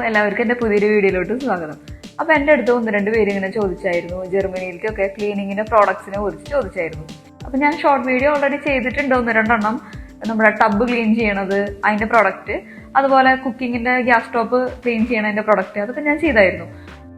എല്ലാവർക്കും എൻ്റെ പുതിയൊരു വീഡിയോയിലോട്ട് സ്വാഗതം. അപ്പോൾ എൻ്റെ അടുത്ത് 1-2 പേര് ഇങ്ങനെ ചോദിച്ചായിരുന്നു, ജർമ്മനിയിലേക്കൊക്കെ ക്ലീനിങ്ങിൻ്റെ പ്രോഡക്ട്സിനെ കുറിച്ച് ചോദിച്ചായിരുന്നു. അപ്പോൾ ഞാൻ ഷോർട്ട് വീഡിയോ ഓൾറെഡി ചെയ്തിട്ടുണ്ട് 1-2 എണ്ണം. നമ്മുടെ ടബ് ക്ലീൻ ചെയ്യണത്, അതിൻ്റെ പ്രൊഡക്റ്റ്, അതുപോലെ കുക്കിങ്ങിൻ്റെ ഗ്യാസ് സ്റ്റോപ്പ് ക്ലീൻ ചെയ്യണതിൻ്റെ പ്രൊഡക്റ്റ്, അതൊക്കെ ഞാൻ ചെയ്തായിരുന്നു.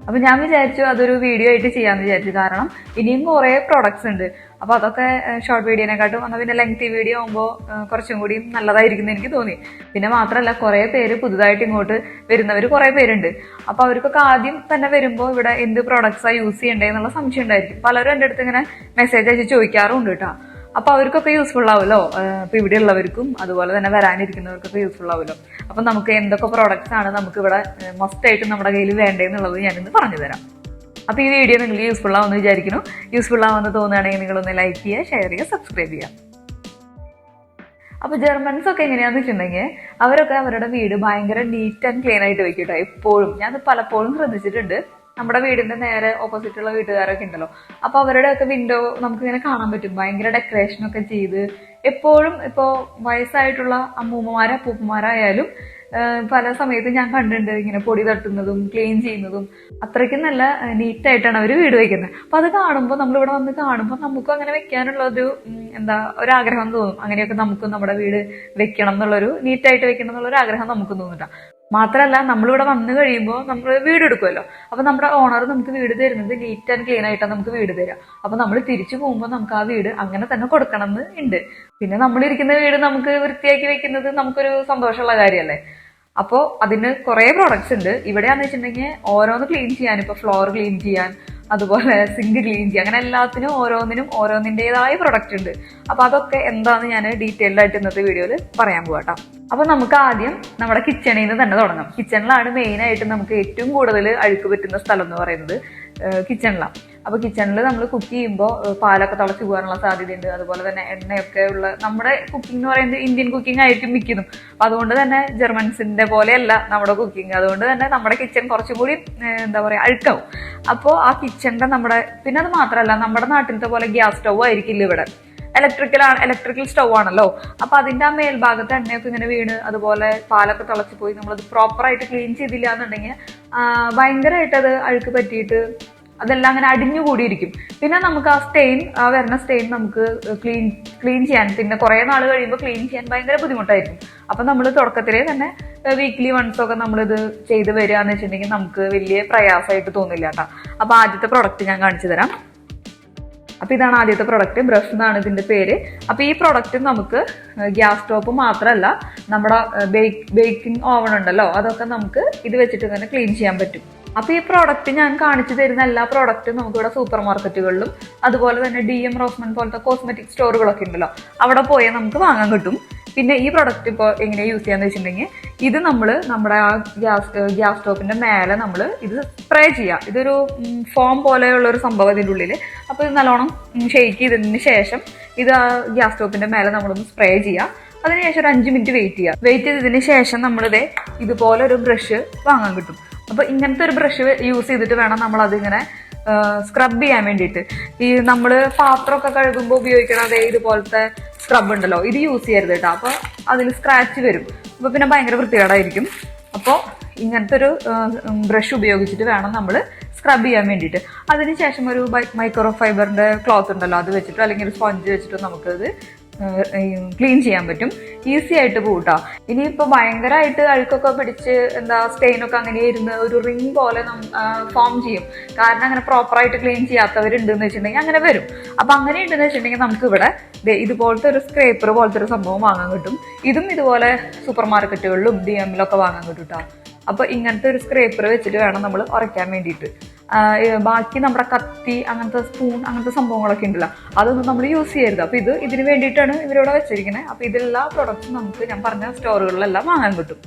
അപ്പോൾ ഞാൻ വിചാരിച്ചു അതൊരു വീഡിയോ ആയിട്ട് ചെയ്യാമെന്ന് വിചാരിച്ചു. കാരണം ഇനിയും കുറേ പ്രോഡക്ട്സ് ഉണ്ട്. അപ്പോൾ അതൊക്കെ ഷോർട്ട് വീഡിയോനെക്കാട്ടും എന്നാൽ പിന്നെ ലെങ്തി വീഡിയോ ആകുമ്പോൾ കുറച്ചും കൂടി നല്ലതായിരിക്കും എന്ന് എനിക്ക് തോന്നി. പിന്നെ മാത്രമല്ല, കുറേ പേര് പുതുതായിട്ട് ഇങ്ങോട്ട് വരുന്നവർ കുറേ പേരുണ്ട്. അപ്പോൾ അവർക്കൊക്കെ ആദ്യം തന്നെ വരുമ്പോൾ ഇവിടെ എന്ത് പ്രോഡക്ട്സാണ് യൂസ് ചെയ്യേണ്ടത് എന്നുള്ള സംശയം ഉണ്ടായിരിക്കും. പലരും എൻ്റെ അടുത്ത് ഇങ്ങനെ മെസ്സേജ് അയച്ച് ചോദിക്കാറുണ്ട് കേട്ടോ. അപ്പോൾ അവർക്കൊക്കെ യൂസ്ഫുൾ ആവുമല്ലോ, ഇപ്പോൾ ഇവിടെ ഉള്ളവർക്കും അതുപോലെ തന്നെ വരാനിരിക്കുന്നവർക്കൊക്കെ യൂസ്ഫുൾ ആവുമല്ലോ. അപ്പം നമുക്ക് എന്തൊക്കെ പ്രോഡക്ട്സ് ആണ് നമുക്കിവിടെ മസ്റ്റായിട്ട് നമ്മുടെ കയ്യിൽ വേണ്ടതെന്നുള്ളത് ഞാനിന്ന് പറഞ്ഞു തരാം. അപ്പോൾ ഈ വീഡിയോ നിങ്ങൾക്ക് യൂസ്ഫുൾ ആവുമെന്ന് വിചാരിക്കുന്നു. യൂസ്ഫുൾ ആവുമെന്ന് തോന്നുകയാണെങ്കിൽ നിങ്ങളൊന്ന് ലൈക്ക് ചെയ്യുക, ഷെയർ ചെയ്യുക, സബ്സ്ക്രൈബ് ചെയ്യുക. അപ്പോൾ ജർമ്മൻസ് ഒക്കെ എങ്ങനെയാണെന്ന് വെച്ചിട്ടുണ്ടെങ്കിൽ അവരൊക്കെ അവരുടെ വീട് ഭയങ്കര നീറ്റ് ആൻഡ് ക്ലീൻ ആയിട്ട് വെക്കും കേട്ടോ. എപ്പോഴും ഞാനത് പലപ്പോഴും ശ്രദ്ധിച്ചിട്ടുണ്ട്. നമ്മുടെ വീടിന്റെ നേരെ ഓപ്പോസിറ്റുള്ള വീട്ടുകാരൊക്കെ ഉണ്ടല്ലോ, അപ്പൊ അവരുടെയൊക്കെ വിൻഡോ നമുക്കിങ്ങനെ കാണാൻ പറ്റും. ഭയങ്കര ഡെക്കറേഷനൊക്കെ ചെയ്ത് എപ്പോഴും ഇപ്പോൾ വയസ്സായിട്ടുള്ള അമ്മൂമ്മമാരോ അപ്പൂപ്പന്മാരായാലും പല സമയത്തും ഞാൻ കണ്ടിട്ടുണ്ട് ഇങ്ങനെ പൊടി തട്ടുന്നതും ക്ലീൻ ചെയ്യുന്നതും. അത്രയ്ക്കും നല്ല നീറ്റായിട്ടാണ് അവർ വീട് വെക്കുന്നത്. അപ്പൊ അത് കാണുമ്പോൾ, നമ്മളിവിടെ വന്ന് കാണുമ്പോൾ നമുക്കും അങ്ങനെ വെക്കാനുള്ള ഒരാഗ്രഹം തോന്നും. അങ്ങനെയൊക്കെ നമുക്കും നമ്മുടെ വീട് വെക്കണം എന്നുള്ളൊരു, നീറ്റായിട്ട് വെക്കണം എന്നുള്ളൊരു ആഗ്രഹം നമുക്കും തോന്നിട്ടാ. മാത്രമല്ല, നമ്മളിവിടെ വന്നു കഴിയുമ്പോൾ നമ്മൾ വീട് എടുക്കുമല്ലോ. അപ്പൊ നമ്മുടെ ഓണർ നമുക്ക് വീട് തരുന്നത് നീറ്റ് ആൻഡ് ക്ലീൻ ആയിട്ടാണ് നമുക്ക് വീട് തരിക. അപ്പൊ നമ്മൾ തിരിച്ചു പോകുമ്പോൾ നമുക്ക് ആ വീട് അങ്ങനെ തന്നെ കൊടുക്കണം എന്ന് ഉണ്ട്. പിന്നെ നമ്മളിരിക്കുന്ന വീട് നമുക്ക് വൃത്തിയാക്കി വെക്കുന്നത് നമുക്കൊരു സന്തോഷമുള്ള കാര്യമല്ലേ. അപ്പോൾ അതിന് കുറേ പ്രോഡക്ട്സ് ഉണ്ട്. ഇവിടെയാണെന്ന് വെച്ചിട്ടുണ്ടെങ്കിൽ ഓരോന്ന് ക്ലീൻ ചെയ്യാൻ, ഇപ്പൊ ഫ്ലോർ ക്ലീൻ ചെയ്യാൻ, അതുപോലെ സിങ്ക് ക്ലീൻ ചെയ്യാൻ, അങ്ങനെ എല്ലാത്തിനും ഓരോന്നിൻ്റെതായ പ്രൊഡക്റ്റ് ഉണ്ട്. അപ്പൊ അതൊക്കെ എന്താണെന്ന് ഞാൻ ഡീറ്റെയിൽഡ് ആയിട്ട് ഇന്നത്തെ വീഡിയോയിൽ പറയാൻ പോകാം. അപ്പൊ നമുക്ക് ആദ്യം നമ്മുടെ കിച്ചണിൽ നിന്ന് തന്നെ തുടങ്ങാം. കിച്ചണിലാണ് മെയിൻ ആയിട്ട് നമുക്ക് ഏറ്റവും കൂടുതൽ അഴുക്ക് പറ്റുന്ന സ്ഥലം എന്ന് പറയുന്നത് കിച്ചണിലാണ്. അപ്പൊ കിച്ചണിൽ നമ്മൾ കുക്ക് ചെയ്യുമ്പോൾ പാലൊക്കെ തിളച്ച് പോകാനുള്ള സാധ്യതയുണ്ട്. അതുപോലെ തന്നെ എണ്ണയൊക്കെ ഉള്ള, നമ്മുടെ കുക്കിംഗ് എന്ന് പറയുന്നത് ഇന്ത്യൻ കുക്കിംഗ് ആയിരിക്കും മിക്കതും. അപ്പൊ അതുകൊണ്ട് തന്നെ ജർമ്മൻസിന്റെ പോലെയല്ല നമ്മുടെ കുക്കിംഗ്. അതുകൊണ്ട് തന്നെ നമ്മുടെ കിച്ചൺ കുറച്ചും കൂടി അഴുക്കാവും. അപ്പോൾ ആ കിച്ചണിന്റെ പിന്നെ അത് മാത്രമല്ല, നമ്മുടെ നാട്ടിലത്തെ പോലെ ഗ്യാസ് സ്റ്റൗ ആയിരിക്കില്ല ഇവിടെ. ഇലക്ട്രിക്കൽ സ്റ്റൗ ആണല്ലോ. അപ്പൊ അതിന്റെ ആ മേൽഭാഗത്ത് എണ്ണയൊക്കെ ഇങ്ങനെ വീണ്, അതുപോലെ പാലൊക്കെ തിളച്ച് പോയി നമ്മളത് പ്രോപ്പറായിട്ട് ക്ലീൻ ചെയ്തില്ല എന്നുണ്ടെങ്കിൽ ഭയങ്കരമായിട്ട് അത് അഴുക്ക് പറ്റിയിട്ട് അതെല്ലാം അങ്ങനെ അടിഞ്ഞുകൂടിയിരിക്കും. പിന്നെ നമുക്ക് ആ വരുന്ന സ്റ്റെയിൻ നമുക്ക് ക്ലീൻ ചെയ്യാൻ, പിന്നെ കുറെ നാൾ കഴിയുമ്പോൾ ക്ലീൻ ചെയ്യാൻ ഭയങ്കര ബുദ്ധിമുട്ടായിരിക്കും. അപ്പൊ നമ്മൾ തുടക്കത്തിലേ തന്നെ വീക്ക്ലി വൺസ് ഒക്കെ നമ്മളിത് ചെയ്ത് വരിക എന്ന് വെച്ചിട്ടുണ്ടെങ്കിൽ നമുക്ക് വലിയ പ്രയാസമായിട്ട് തോന്നില്ല കേട്ടോ. അപ്പൊ ആദ്യത്തെ പ്രൊഡക്റ്റ് ഞാൻ കാണിച്ചു തരാം. അപ്പൊ ഇതാണ് ആദ്യത്തെ പ്രൊഡക്റ്റ്. ബ്രഷ് എന്നാണ് ഇതിന്റെ പേര്. അപ്പൊ ഈ പ്രൊഡക്റ്റ് നമുക്ക് ഗ്യാസ് സ്റ്റോപ്പ് മാത്രമല്ല, നമ്മുടെ ബേക്കിംഗ് ഓവൺ ഉണ്ടല്ലോ, അതൊക്കെ നമുക്ക് ഇത് വെച്ചിട്ട് തന്നെ ക്ലീൻ ചെയ്യാൻ പറ്റും. അപ്പൊ ഈ പ്രോഡക്റ്റ് ഞാൻ കാണിച്ചു തരുന്ന എല്ലാ പ്രോഡക്റ്റും നമുക്കിവിടെ സൂപ്പർ മാർക്കറ്റുകളിലും അതുപോലെ തന്നെ DM റോസ്മൻ പോലത്തെ കോസ്മെറ്റിക് സ്റ്റോറുകളൊക്കെ ഉണ്ടല്ലോ, അവിടെ പോയാൽ നമുക്ക് വാങ്ങാൻ കിട്ടും. പിന്നെ ഈ പ്രൊഡക്റ്റ് ഇപ്പോൾ എങ്ങനെ യൂസ് ചെയ്യാന്ന് വെച്ചിട്ടുണ്ടെങ്കിൽ, ഇത് നമ്മുടെ ആ ഗ്യാസ് സ്റ്റോപ്പിന്റെ മേലെ നമ്മൾ ഇത് സ്പ്രേ ചെയ്യുക. ഇതൊരു ഫോം പോലെയുള്ള ഒരു സംഭവം ഇതിൻ്റെ ഉള്ളിൽ. അപ്പോൾ ഇത് നല്ലോണം ഷെയ്ക്ക് ചെയ്തതിന് ശേഷം ഇത് ആ ഗ്യാസ് സ്റ്റോപ്പിന്റെ മേലെ നമ്മളൊന്ന് സ്പ്രേ ചെയ്യുക. അതിനുശേഷം ഒരു 5 മിനിറ്റ് വെയിറ്റ് ചെയ്തതിന് ശേഷം ഇതുപോലെ ഒരു ബ്രഷ് വാങ്ങാൻ കിട്ടും. അപ്പൊ ഇങ്ങനത്തെ ഒരു ബ്രഷ് യൂസ് ചെയ്തിട്ട് വേണം നമ്മൾ അതിങ്ങനെ സ്ക്രബ് ചെയ്യാൻ വേണ്ടിയിട്ട്. ഈ നമ്മൾ പാത്രമൊക്കെ കഴുകുമ്പോൾ ഉപയോഗിക്കണത് ഇതുപോലത്തെ സ്ക്രബ് ഉണ്ടല്ലോ, ഇത് യൂസ് ചെയ്യരുത് കേട്ടോ. അപ്പൊ അതിൽ സ്ക്രാച്ച് വരും. അപ്പൊ പിന്നെ ഭയങ്കര വൃത്തികേടായിരിക്കും. അപ്പോൾ ഇങ്ങനത്തെ ഒരു ബ്രഷ് ഉപയോഗിച്ചിട്ട് വേണം നമ്മൾ സ്ക്രബ് ചെയ്യാൻ വേണ്ടിയിട്ട്. അതിനുശേഷം ഒരു മൈക്രോ ഫൈബറിന്റെ ക്ലോത്ത് ഉണ്ടല്ലോ, അത് വെച്ചിട്ടോ അല്ലെങ്കിൽ ഒരു സ്പോഞ്ച് വെച്ചിട്ടോ നമുക്കത് ക്ലീൻ ചെയ്യാൻ പറ്റും. ഈസി ആയിട്ട് പോകട്ടോ. ഇനിയിപ്പോൾ ഭയങ്കരമായിട്ട് അഴുക്കൊക്കെ പിടിച്ച് സ്റ്റെയിനൊക്കെ അങ്ങനെ ഇരുന്ന് ഒരു റിങ് പോലെ ഫോം ചെയ്യും. കാരണം അങ്ങനെ പ്രോപ്പറായിട്ട് ക്ലീൻ ചെയ്യാത്തവരുണ്ടെന്ന് വെച്ചിട്ടുണ്ടെങ്കിൽ അങ്ങനെ വരും. അപ്പൊ അങ്ങനെ ഉണ്ടെന്ന് വെച്ചിട്ടുണ്ടെങ്കിൽ നമുക്ക് ഇവിടെ ഇതുപോലത്തെ ഒരു സ്ക്രേപ്പർ പോലത്തെ ഒരു സംഭവം വാങ്ങാൻ കിട്ടും. ഇതും ഇതുപോലെ സൂപ്പർ മാർക്കറ്റുകളിലും DM-ലൊക്കെ വാങ്ങാൻ കിട്ടും കേട്ടോ. അപ്പൊ ഇങ്ങനത്തെ ഒരു സ്ക്രേപ്പർ വെച്ചിട്ട് വേണം നമ്മൾ ഉരയ്ക്കാൻ വേണ്ടിയിട്ട്. ബാക്കി നമ്മുടെ കത്തി, അങ്ങനത്തെ സ്പൂൺ, അങ്ങനത്തെ സംഭവങ്ങളൊക്കെ ഉണ്ടല്ലോ, അതൊന്നും നമ്മൾ യൂസ് ചെയ്യരുത്. അപ്പൊ ഇതിന് വേണ്ടിയിട്ടാണ് ഇവരിവിടെ വെച്ചിരിക്കുന്നത്. അപ്പൊ ഇതെല്ലാ പ്രൊഡക്ട്സും നമുക്ക് ഞാൻ പറഞ്ഞ സ്റ്റോറുകളിലെല്ലാം വാങ്ങാൻ കിട്ടും.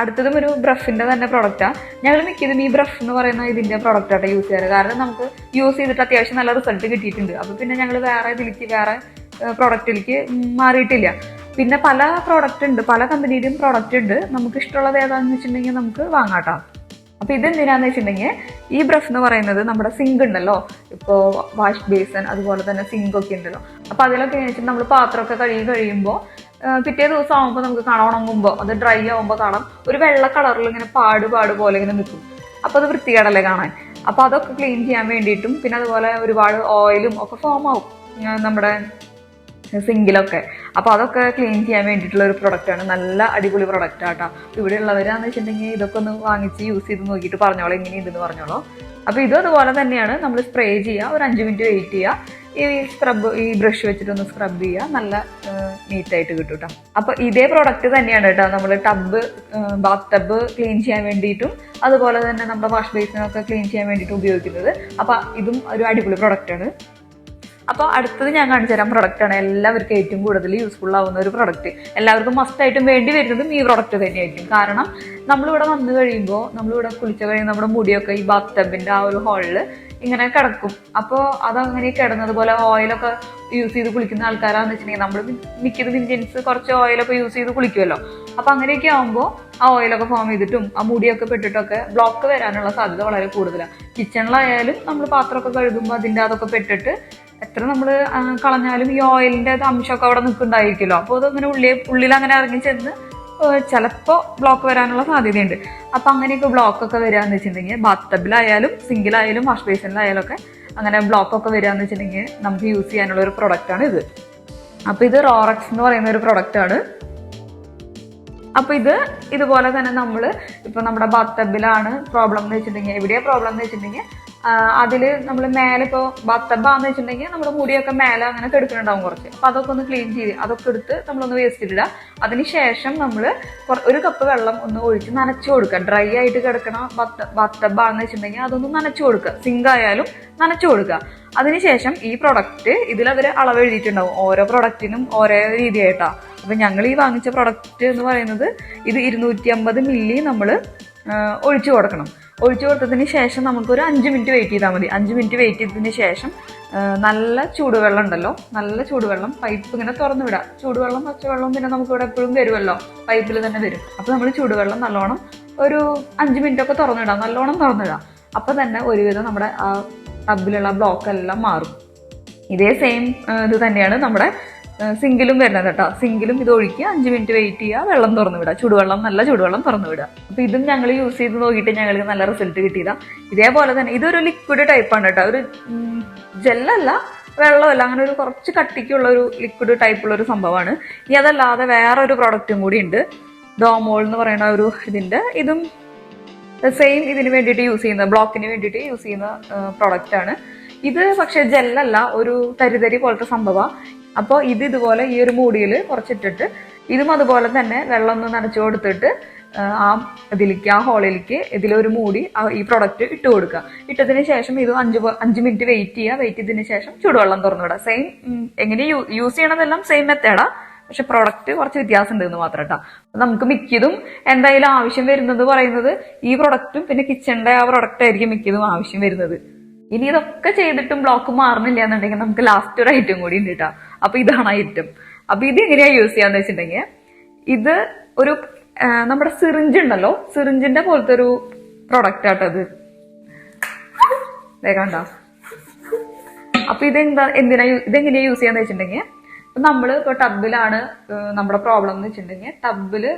അടുത്തതും ഒരു ബ്രഷിന്റെ തന്നെ പ്രൊഡക്റ്റാണ്. ഞങ്ങൾ മിക്കതും ഈ ബ്രഷ് എന്ന് പറയുന്ന ഇതിന്റെ പ്രൊഡക്റ്റായിട്ട് യൂസ് ചെയ്യാറ്. കാരണം നമുക്ക് യൂസ് ചെയ്തിട്ട് അത്യാവശ്യം നല്ല റിസൾട്ട് കിട്ടിയിട്ടുണ്ട്. അപ്പൊ പിന്നെ ഞങ്ങൾ വേറെ പ്രൊഡക്റ്റിലേക്ക് മാറിയിട്ടില്ല. പിന്നെ പല പ്രോഡക്റ്റ് ഉണ്ട്, പല കമ്പനിയുടെയും പ്രോഡക്റ്റ് ഉണ്ട്. നമുക്ക് ഇഷ്ടമുള്ളത് ഏതാണെന്ന് വെച്ചിട്ടുണ്ടെങ്കിൽ നമുക്ക് വാങ്ങാട്ടോ. അപ്പൊ ഇതെന്തിനാന്ന് വെച്ചിട്ടുണ്ടെങ്കിൽ, ഈ ബ്രഷ് എന്ന് പറയുന്നത് നമ്മുടെ സിങ്ക് ഉണ്ടല്ലോ, ഇപ്പോൾ വാഷ് ബേസൺ അതുപോലെ തന്നെ സിങ്ക് ഒക്കെ ഉണ്ടല്ലോ. അപ്പൊ അതിലൊക്കെ വെച്ചിട്ട് നമ്മൾ പാത്രമൊക്കെ കഴിയുമ്പോൾ പിറ്റേ ദിവസം ആകുമ്പോൾ നമുക്ക് കാണാൻ, ഉണങ്ങുമ്പോൾ അത് ഡ്രൈ ആകുമ്പോൾ കാണാം ഒരു വെള്ള കളറിൽ ഇങ്ങനെ പാട് പോലെ ഇങ്ങനെ നിൽക്കും. അപ്പോൾ അത് വൃത്തികേടല്ലേ കാണാൻ. അപ്പോൾ അതൊക്കെ ക്ലീൻ ചെയ്യാൻ വേണ്ടിയിട്ടും പിന്നെ അതുപോലെ ഒരുപാട് ഓയിലും ഒക്കെ ഫോം ആവും നമ്മുടെ സിങ്കിലൊക്കെ. അപ്പോൾ അതൊക്കെ ക്ലീൻ ചെയ്യാൻ വേണ്ടിയിട്ടുള്ള ഒരു പ്രൊഡക്റ്റാണ്. നല്ല അടിപൊളി പ്രൊഡക്റ്റ് ആട്ടോ. ഇവിടെ ഉള്ളവരാന്ന് വെച്ചിട്ടുണ്ടെങ്കിൽ ഇതൊക്കെ ഒന്ന് വാങ്ങിച്ച് യൂസ് ചെയ്ത് നോക്കിയിട്ട് പറഞ്ഞോളൂ എങ്ങനെയുണ്ടെന്ന് പറഞ്ഞോളൂ. അപ്പോൾ ഇതും അതുപോലെ തന്നെയാണ്. നമ്മൾ സ്പ്രേ ചെയ്യുക, ഒരു 5 മിനിറ്റ് വെയിറ്റ് ചെയ്യുക, ഈ ബ്രഷ് വെച്ചിട്ടൊന്ന് സ്ക്രബ് ചെയ്യുക, നല്ല നീറ്റായിട്ട് കിട്ടും കേട്ടോ. അപ്പോൾ ഇതേ പ്രൊഡക്റ്റ് തന്നെയാണ് കേട്ടോ നമ്മൾ ബാത്ത് ടബ് ക്ലീൻ ചെയ്യാൻ വേണ്ടിയിട്ടും അതുപോലെ തന്നെ നമ്മുടെ വാഷ് ബേസിനൊക്കെ ക്ലീൻ ചെയ്യാൻ വേണ്ടിയിട്ടും ഉപയോഗിക്കുന്നത്. അപ്പോൾ ഇതും ഒരു അടിപൊളി പ്രൊഡക്റ്റാണ്. അപ്പോൾ അടുത്തത് ഞാൻ കാണിച്ചു തരാൻ പ്രൊഡക്റ്റാണ് എല്ലാവർക്കും ഏറ്റവും കൂടുതൽ യൂസ്ഫുൾ ആവുന്ന ഒരു പ്രൊഡക്റ്റ്. എല്ലാവർക്കും മസ്റ്റായിട്ടും വേണ്ടി വരുന്നതും ഈ പ്രൊഡക്റ്റ് തന്നെയായിരിക്കും. കാരണം നമ്മളിവിടെ വന്നു കഴിയുമ്പോൾ, നമ്മളിവിടെ കുളിച്ച് കഴിയുമ്പോൾ നമ്മുടെ മുടിയൊക്കെ ഈ ബാത്ത് ടബിൻ്റെ ആ ഒരു ഹോളിൽ ഇങ്ങനെ കിടക്കും. അപ്പോൾ അതങ്ങനെ കിടന്നതുപോലെ ഓയിലൊക്കെ യൂസ് ചെയ്ത് കുളിക്കുന്ന ആൾക്കാരാന്ന് വെച്ചിട്ടുണ്ടെങ്കിൽ നമ്മൾ മിക്കതും ഇന്ത്യൻസ് കുറച്ച് ഓയിലൊക്കെ യൂസ് ചെയ്ത് കുളിക്കുമല്ലോ. അപ്പോൾ അങ്ങനെയൊക്കെ ആകുമ്പോൾ ആ ഓയിലൊക്കെ ഫോം ചെയ്തിട്ടും ആ മുടിയൊക്കെ പെട്ടിട്ടൊക്കെ ബ്ലോക്ക് വരാനുള്ള സാധ്യത വളരെ കൂടുതലാണ്. കിച്ചണിലായാലും നമ്മൾ പാത്രമൊക്കെ കഴുകുമ്പോൾ അതിൻ്റെ അതൊക്കെ പെട്ടിട്ട് എത്ര നമ്മൾ കളഞ്ഞാലും ഈ ഓയിലിൻ്റെ അംശമൊക്കെ അവിടെ നിൽക്കുന്നുണ്ടായിരിക്കുമല്ലോ. അപ്പോൾ അതങ്ങനെ ഉള്ളിൽ അങ്ങനെ ഇറങ്ങി ചെന്ന് ചിലപ്പോൾ ബ്ലോക്ക് വരാനുള്ള സാധ്യതയുണ്ട്. അപ്പം അങ്ങനെയൊക്കെ ബ്ലോക്കൊക്കെ വരികയെന്ന് വെച്ചിട്ടുണ്ടെങ്കിൽ ബാത്ത് ടബിലായാലും സിങ്കിലായാലും വാഷ് ബേസിനിലായാലും ഒക്കെ അങ്ങനെ ബ്ലോക്കൊക്കെ വരികയെന്ന് വെച്ചിട്ടുണ്ടെങ്കിൽ നമുക്ക് യൂസ് ചെയ്യാനുള്ള ഒരു പ്രൊഡക്റ്റാണ് ഇത്. അപ്പോൾ ഇത് റോറക്സ് എന്ന് പറയുന്ന ഒരു പ്രൊഡക്റ്റാണ്. അപ്പോൾ ഇതുപോലെ തന്നെ നമ്മൾ ഇപ്പോൾ നമ്മുടെ ബാത്ത് ടബിലാണ് പ്രോബ്ലം എന്ന് വെച്ചിട്ടുണ്ടെങ്കിൽ, എവിടെയാണ് പ്രോബ്ലം എന്ന് വെച്ചിട്ടുണ്ടെങ്കിൽ അതിൽ നമ്മൾ മേലെ ഇപ്പോൾ ബാത്ത് ടബാന്ന് വെച്ചിട്ടുണ്ടെങ്കിൽ നമ്മുടെ മുടിയൊക്കെ മേലെ അങ്ങനെ കെടുക്കുന്നുണ്ടാവും കുറച്ച്. അപ്പോൾ അതൊക്കെ ഒന്ന് ക്ലീൻ ചെയ്ത് അതൊക്കെ എടുത്ത് നമ്മളൊന്ന് വേസ്റ്റിലിടുക. അതിന് ശേഷം നമ്മൾ ഒരു കപ്പ് വെള്ളം ഒന്ന് ഒഴിച്ച് നനച്ചു കൊടുക്കുക. ഡ്രൈ ആയിട്ട് കിടക്കണ ബാത്ത് ടബാന്ന് വെച്ചിട്ടുണ്ടെങ്കിൽ അതൊന്ന് നനച്ചു കൊടുക്കുക. സിങ്കായാലും നനച്ചു കൊടുക്കുക. അതിനുശേഷം ഈ പ്രൊഡക്റ്റ് ഇതിലവർ അളവ് എഴുതിയിട്ടുണ്ടാവും. ഓരോ പ്രൊഡക്റ്റിനും ഓരോ രീതിയായിട്ടാണ്. അപ്പം ഞങ്ങൾ ഈ വാങ്ങിച്ച പ്രൊഡക്റ്റ് എന്ന് പറയുന്നത് ഇത് 250 മില്ലി നമ്മൾ ഒഴിച്ചു കൊടുക്കണം. ഒഴിച്ചു കൊടുത്തതിന് ശേഷം നമുക്കൊരു 5 മിനിറ്റ് വെയിറ്റ് ചെയ്താൽ മതി. 5 മിനിറ്റ് വെയിറ്റ് ചെയ്തതിന് ശേഷം നല്ല ചൂടുവെള്ളം ഉണ്ടല്ലോ, നല്ല ചൂടുവെള്ളം പൈപ്പ് ഇങ്ങനെ തുറന്നു വിടാം. ചൂടുവെള്ളം പച്ചവെള്ളം പിന്നെ നമുക്കിവിടെ എപ്പോഴും വരുമല്ലോ, പൈപ്പിൽ തന്നെ വരും. അപ്പോൾ നമ്മൾ ചൂടുവെള്ളം നല്ലോണം ഒരു 5 മിനിറ്റ് ഒക്കെ തുറന്നിടാം, നല്ലോണം തുറന്നിടാം. അപ്പോൾ തന്നെ ഒരുവിധം നമ്മുടെ ആ ടബിലുള്ള ബ്ലോക്ക് എല്ലാം മാറും. ഇതേ സെയിം ഇത് തന്നെയാണ് നമ്മുടെ സിങ്കിലും വരുന്നത് കേട്ടോ. സിങ്കിലും ഇത് ഒഴിക്കുക, 5 മിനിറ്റ് വെയിറ്റ് ചെയ്യുക, വെള്ളം തുറന്നു വിടുക, ചൂടുവെള്ളം നല്ല ചൂടുവെള്ളം തുറന്നു വിടുക. അപ്പോൾ ഇതും ഞങ്ങൾ യൂസ് ചെയ്ത് നോക്കിയിട്ട് ഞങ്ങൾക്ക് നല്ല റിസൾട്ട് കിട്ടിയതാണ്. ഇതേപോലെ തന്നെ ഇതൊരു ലിക്വിഡ് ടൈപ്പാണ് കേട്ടോ, ഒരു ജെല്ലല്ല വെള്ളമല്ല, അങ്ങനെ ഒരു കുറച്ച് കട്ടിക്കുള്ള ഒരു ലിക്വിഡ് ടൈപ്പുള്ള ഒരു സംഭവമാണ്. ഇനി അതല്ലാതെ വേറൊരു പ്രൊഡക്റ്റും കൂടി ഉണ്ട്, ഡോമോൾ എന്ന് പറയുന്ന ഒരു ഇതും സെയിം ഇതിന് വേണ്ടിയിട്ട് യൂസ് ചെയ്യുന്ന, ബ്ലോക്കിന് വേണ്ടിയിട്ട് യൂസ് ചെയ്യുന്ന പ്രൊഡക്റ്റാണ്. ഇത് പക്ഷേ ജെല്ലല്ല, ഒരു തരിതരി പോലത്തെ സംഭവമാണ്. അപ്പോൾ ഇതുപോലെ ഈ ഒരു മൂടിയിൽ കുറച്ചിട്ടിട്ട് ഇതും അതുപോലെ തന്നെ വെള്ളം ഒന്ന് നനച്ചു കൊടുത്തിട്ട് ആ ഹോളിലേക്ക് ഇതിലൊരു മൂടി ഈ പ്രൊഡക്റ്റ് ഇട്ട് കൊടുക്കുക. ഇട്ടതിന് ശേഷം ഇത് 5 മിനിറ്റ് വെയിറ്റ് ചെയ്യുക. വെയിറ്റ് ചെയ്തതിന് ശേഷം ചൂടുവെള്ളം തുറന്നു വിടുക. സെയിം എങ്ങനെ യൂസ് ചെയ്യണതെല്ലാം സെയിം മെത്തേഡാ, പക്ഷെ പ്രൊഡക്റ്റ് കുറച്ച് വ്യത്യാസം ഉണ്ടെന്ന് മാത്രം കേട്ടോ. നമുക്ക് മിക്കതും എന്തായാലും ആവശ്യം വരുന്നത് പറയുന്നത് ഈ പ്രൊഡക്റ്റും പിന്നെ കിച്ചണിന്റെ ആ പ്രൊഡക്റ്റ് ആയിരിക്കും മിക്കതും ആവശ്യം വരുന്നത്. ഇനി ഇതൊക്കെ ചെയ്തിട്ടും ബ്ലോക്ക് മാറുന്നില്ല എന്നുണ്ടെങ്കിൽ നമുക്ക് ലാസ്റ്റ് ഒരു ഐറ്റം കൂടി ഉണ്ട് കേട്ടോ. അപ്പൊ ഇതാണ് ഐറ്റം. അപ്പൊ ഇത് എങ്ങനെയാ യൂസ് ചെയ്യാന്ന് വെച്ചിട്ടുണ്ടെങ്കിൽ, ഇത് ഒരു നമ്മുടെ സിറിഞ്ച് ഉണ്ടല്ലോ, സിറിഞ്ചിന്റെ പോലത്തെ ഒരു പ്രൊഡക്റ്റ് ആട്ടോ ഇത്. വേഗണ്ട. അപ്പൊ ഇതെങ്ങനെയാ യൂസ് ചെയ്യാന്ന് വെച്ചിട്ടുണ്ടെങ്കിൽ, നമ്മൾ ഇപ്പോൾ ടബിലാണ് നമ്മുടെ പ്രോബ്ലം എന്ന് വെച്ചിട്ടുണ്ടെങ്കിൽ ടബില്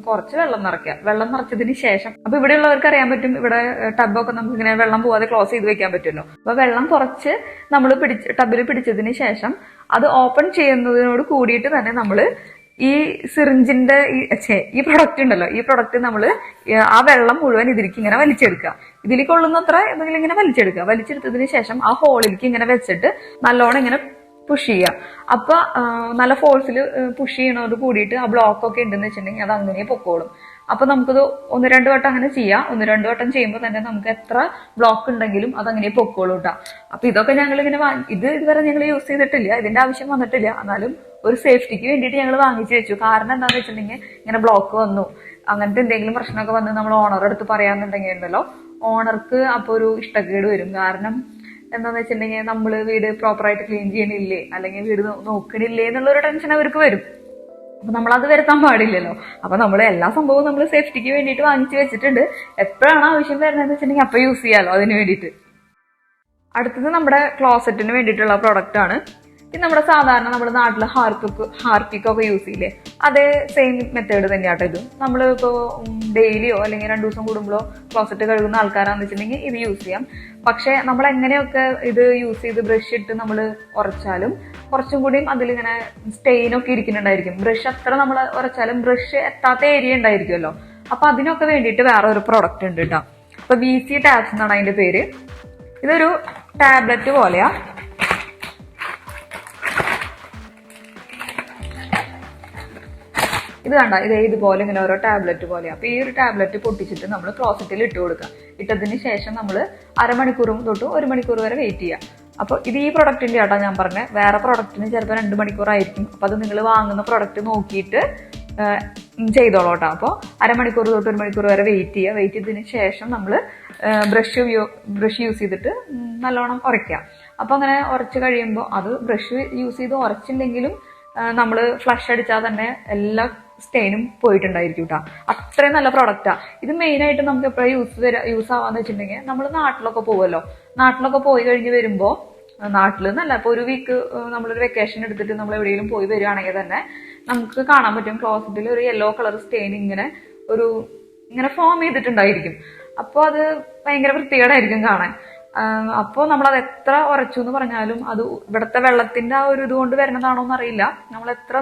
കുറച്ച് വെള്ളം നിറയ്ക്കുക. വെള്ളം നിറച്ചതിന് ശേഷം അപ്പൊ ഇവിടെ ഉള്ളവർക്ക് അറിയാൻ പറ്റും, ഇവിടെ ടബൊക്കെ നമുക്ക് ഇങ്ങനെ വെള്ളം പോവാതെ ക്ലോസ് ചെയ്ത് വെക്കാൻ പറ്റുമല്ലോ. അപ്പൊ വെള്ളം കുറച്ച് നമ്മൾ ടബിൽ പിടിച്ചതിന് ശേഷം അത് ഓപ്പൺ ചെയ്യുന്നതിനോട് കൂടിയിട്ട് തന്നെ നമ്മൾ ഈ സിറിഞ്ചിന്റെ ഈ പ്രൊഡക്റ്റ് ഉണ്ടല്ലോ, ഈ പ്രൊഡക്റ്റ് നമ്മൾ ആ വെള്ളം മുഴുവൻ ഇതിലേക്ക് ഇങ്ങനെ വലിച്ചെടുക്കുക. ഇതിലേക്ക് കൊള്ളുന്നത്ര എന്തെങ്കിലും ഇങ്ങനെ വലിച്ചെടുക്കുക. വലിച്ചെടുത്തതിന് ശേഷം ആ ഹോളിലേക്ക് ഇങ്ങനെ വെച്ചിട്ട് നല്ലോണം ഇങ്ങനെ പുഷ് ചെയ്യുക. അപ്പൊ നല്ല ഫോഴ്സിൽ പുഷ് ചെയ്യണോട് കൂടിയിട്ട് ആ ബ്ലോക്ക് ഒക്കെ ഉണ്ടെന്ന് വെച്ചിട്ടുണ്ടെങ്കിൽ അത് അങ്ങനെ പൊക്കോളും. അപ്പൊ നമുക്കത് 1-2 വട്ടം അങ്ങനെ ചെയ്യാം. 1-2 വട്ടം ചെയ്യുമ്പോൾ തന്നെ നമുക്ക് എത്ര ബ്ലോക്ക് ഉണ്ടെങ്കിലും അതങ്ങനെ പൊക്കോളും കേട്ടോ. അപ്പൊ ഇതൊക്കെ ഞങ്ങൾ ഇങ്ങനെ ഇതുവരെ ഞങ്ങൾ യൂസ് ചെയ്തിട്ടില്ല, ഇതിന്റെ ആവശ്യം വന്നിട്ടില്ല. എന്നാലും ഒരു സേഫ്റ്റിക്ക് വേണ്ടിയിട്ട് ഞങ്ങൾ വാങ്ങിച്ചു വെച്ചു. കാരണം എന്താന്ന് വെച്ചിട്ടുണ്ടെങ്കിൽ ഇങ്ങനെ ബ്ലോക്ക് വന്നു, അങ്ങനത്തെ എന്തെങ്കിലും പ്രശ്നമൊക്കെ വന്ന് നമ്മൾ ഓണറുടെ അടുത്ത് പറയാന്നുണ്ടെങ്കിൽ ഉണ്ടല്ലോ, ഓണർക്ക് അപ്പൊ ഒരു ഇഷ്ടക്കേട് വരും. കാരണം എന്താന്ന് വെച്ചിട്ടുണ്ടെങ്കിൽ നമ്മൾ വീട് പ്രോപ്പറായിട്ട് ക്ലീൻ ചെയ്യണില്ലേ, അല്ലെങ്കിൽ വീട് നോക്കണില്ലേ എന്നുള്ളൊരു ടെൻഷൻ അവർക്ക് വരും. അപ്പൊ നമ്മളത് വരുത്താൻ പാടില്ലല്ലോ. അപ്പൊ നമ്മൾ എല്ലാ സംഭവവും നമ്മൾ സേഫ്റ്റിക്ക് വേണ്ടിയിട്ട് വാങ്ങിച്ചു വെച്ചിട്ടുണ്ട്. എപ്പോഴാണ് ആവശ്യം വരുന്നതെന്ന് വെച്ചിട്ടുണ്ടെങ്കിൽ അപ്പൊ യൂസ് ചെയ്യാലോ അതിന് വേണ്ടിയിട്ട്. അടുത്തത് നമ്മുടെ ക്ലോസറ്റിന് വേണ്ടിയിട്ടുള്ള പ്രൊഡക്റ്റ് ആണ്. ഇത് നമ്മുടെ സാധാരണ നമ്മുടെ നാട്ടിൽ ഹാർപ്പിക്കൊക്കെ യൂസ് ചെയ്യില്ലേ, അതേ സെയിം മെത്തേഡ് തന്നെയാട്ടോ ഇത്. നമ്മൾ ഇപ്പോൾ ഡെയിലിയോ അല്ലെങ്കിൽ 2 ദിവസം കൂടുമ്പോഴോ ക്ലോസറ്റ് കഴുകുന്ന ആൾക്കാരാണെന്ന് വെച്ചിട്ടുണ്ടെങ്കിൽ ഇത് യൂസ് ചെയ്യാം. പക്ഷെ നമ്മൾ എങ്ങനെയൊക്കെ ഇത് യൂസ് ചെയ്ത് ബ്രഷ് ഇട്ട് നമ്മൾ ഉരച്ചാലും കുറച്ചും കൂടിയും അതിലിങ്ങനെ സ്റ്റെയിനൊക്കെ ഇരിക്കുന്നുണ്ടായിരിക്കും. ബ്രഷ് എത്ര നമ്മൾ ഉരച്ചാലും ബ്രഷ് എത്താത്ത ഏരിയ ഉണ്ടായിരിക്കുമല്ലോ. അപ്പൊ അതിനൊക്കെ വേണ്ടിയിട്ട് വേറെ ഒരു പ്രൊഡക്റ്റ് ഉണ്ട് കേട്ടോ. അപ്പൊ VC ടാബ്സ് എന്നാണ് അതിന്റെ പേര്. ഇതൊരു ടാബ്ലറ്റ് പോലെയാ. ഇത് കണ്ട, ഇതുപോലെ ഇങ്ങനെ ഓരോ ടാബ്ലറ്റ് പോലെയാണ്. അപ്പൊ ഈ ഒരു ടാബ്ലറ്റ് പൊട്ടിച്ചിട്ട് നമ്മൾ ക്ലോസറ്റിൽ ഇട്ട് കൊടുക്കുക. ഇട്ടതിന് ശേഷം നമ്മൾ അരമണിക്കൂറും തൊട്ട് 1 മണിക്കൂർ വരെ വെയിറ്റ് ചെയ്യുക. അപ്പോൾ ഇത് ഈ പ്രൊഡക്റ്റിന്റെ ആട്ടോ ഞാൻ പറഞ്ഞത്. വേറെ പ്രൊഡക്റ്റിന് ചിലപ്പോൾ 2 മണിക്കൂറായിരിക്കും. അപ്പൊ അത് നിങ്ങൾ വാങ്ങുന്ന പ്രൊഡക്റ്റ് നോക്കിയിട്ട് ചെയ്തോളൂ കേട്ടോ. അപ്പോൾ അരമണിക്കൂർ തൊട്ട് 1 മണിക്കൂർ വരെ വെയിറ്റ് ചെയ്യുക. വെയിറ്റ് ചെയ്തതിന് ശേഷം നമ്മൾ ബ്രഷ് യൂസ് ചെയ്തിട്ട് നല്ലോണം ഉരയ്ക്കുക. അപ്പൊ അങ്ങനെ ഉരച്ച് കഴിയുമ്പോൾ അത് ബ്രഷ് യൂസ് ചെയ്ത് ഉരച്ചില്ലെങ്കിലും നമ്മൾ ഫ്ലഷ് അടിച്ചാൽ തന്നെ എല്ലാ സ്റ്റെയിനും പോയിട്ടുണ്ടായിരിക്കും കേട്ടോ. അത്രയും നല്ല പ്രൊഡക്റ്റാ ഇത്. മെയിനായിട്ട് നമുക്ക് എപ്പോഴും യൂസ് ആവാന്ന് വെച്ചിട്ടുണ്ടെങ്കിൽ നമ്മൾ നാട്ടിലൊക്കെ പോകുമല്ലോ. നാട്ടിലൊക്കെ പോയി കഴിഞ്ഞ് വരുമ്പോൾ, നാട്ടിൽ എന്നല്ല, ഇപ്പോൾ ഒരു വീക്ക് നമ്മളൊരു വെക്കേഷൻ എടുത്തിട്ട് നമ്മൾ എവിടെയെങ്കിലും പോയി വരികയാണെങ്കിൽ തന്നെ നമുക്ക് കാണാൻ പറ്റും ക്ലോസറ്റിൽ ഒരു യെല്ലോ കളർ സ്റ്റെയിൻ ഇങ്ങനെ ഫോം ചെയ്തിട്ടുണ്ടായിരിക്കും. അപ്പോൾ അത് ഭയങ്കര വൃത്തികേടായിരിക്കും കാണാൻ. അപ്പോൾ നമ്മളത് എത്ര ഉരച്ചു എന്ന് പറഞ്ഞാലും അത് ഇവിടുത്തെ വെള്ളത്തിന്റെ ആ ഒരു ഇതുകൊണ്ട് വരുന്നതാണോ എന്നറിയില്ല.